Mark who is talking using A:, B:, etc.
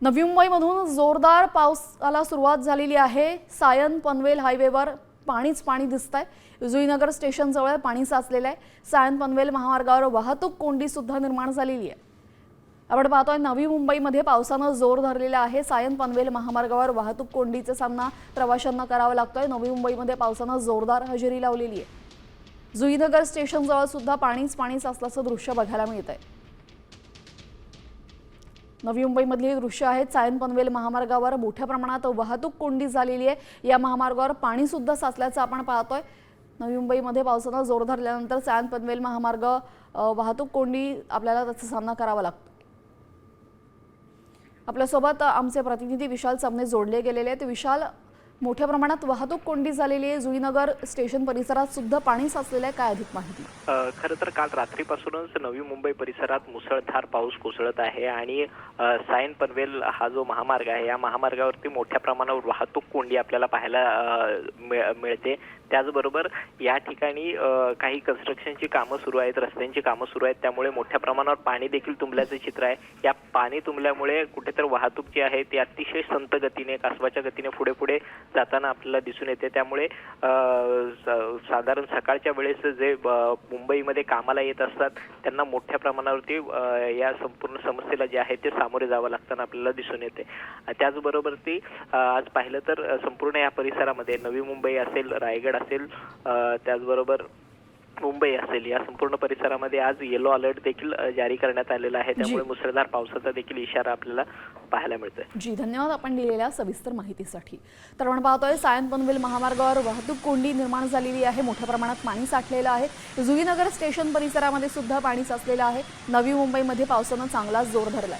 A: नवी मुंबईमधून जोरदार पावसाला सुरुवात झालेली आहे। सायन पनवेल हायवेवर पाणी दिसतंय। जुईनगर स्टेशन जवळ पाणी साचलेलं आहे। सायन पनवेल महामार्गावर वाहतूक कोंडी सुद्धा निर्माण झालेली आहे। आपण पाहतोय नवी मुंबईमध्ये पावसाने जोर धरलेला आहे। सायन पनवेल महामार्गावर वाहतूक कोंडीचा सामना प्रवाशांना करावा लागतोय। नवी मुंबईमध्ये पावसाने जोरदार हजेरी लावलेली आहे। जुईनगर स्टेशन जवळ सुद्धा पाणी साचल्याचं दृश्य बघायला मिळतंय। नवी मुंबईमधली दृश्य आहेत। सायन पनवेल महामार्गावर मोठ्या प्रमाणात वाहतूक कोंडी झालेली आहे। या महामार्गावर पाणी सुद्धा साचल्याचं आपण पाहतोय। नवी मुंबईमध्ये पावसाने जोर धरल्यानंतर सायन पनवेल महामार्ग वाहतूक कोंडी आपल्याला त्याचा सामना करावा लागतो। आपल्यासोबत आमचे प्रतिनिधी विशाल चमने जोडले गेलेले आहेत। विशाल, मोठ्या प्रमाणात वाहतूक कोंडी झालेली आहे। जुईनगर स्टेशन परिसरात सुद्धा पाणी साचलेलं आहे, काय अधिक माहिती?
B: खरं तर काल रात्रीपासूनच नवी मुंबई परिसरात मुसळधार पाऊस कोसळत आहे आणि सायन पनवेल हा जो महामार्ग आहे या महामार्गावरती मोठ्या प्रमाणावर वाहतूक कोंडी आपल्याला पाहायला मिळते। त्याचबरोबर या ठिकाणी काही कन्स्ट्रक्शनची कामं सुरू आहेत, रस्त्यांची कामं सुरू आहेत, त्यामुळे मोठ्या प्रमाणावर पाणी देखील तुंबल्याचं चित्र आहे। या पाणी तुंबल्यामुळे कुठेतरी वाहतूक जी आहे ती अतिशय संत गतीने, कासवाच्या गतीने पुढे जाताना आपल्याला दिसून येते। त्यामुळे साधारण सकाळच्या वेळेस जे मुंबईमध्ये कामाला येत असतात त्यांना मोठ्या प्रमाणावरती या संपूर्ण समस्येला जे आहे ते सामोरे जावं लागताना आपल्याला दिसून येते। त्याचबरोबर ती आज पाहिलं तर संपूर्ण या परिसरामध्ये नवी मुंबई असेल, रायगड असेल, त्याचबरोबर मुंबई असेल, या संपूर्ण परिसरामध्ये आज येलो अलर्ट देखील जारी करण्यात आलेला आहे। त्यामुळे मुसळधार पावसाचा देखील इशारा आपल्याला पाहायला मिळतोय।
A: जी, धन्यवाद आपण दिलेल्या सविस्तर माहितीसाठी। तर आपण पाहतोय सायन पनवेल महामार्गावर वाहतूक कोंडी निर्माण झालेली आहे। मोठ्या प्रमाणात पाणी साठलेलं आहे। जुईनगर स्टेशन परिसरामध्ये सुद्धा पाणी साचलेलं आहे। नवी मुंबईमध्ये पावसाने चांगलाच जोर धरलाय।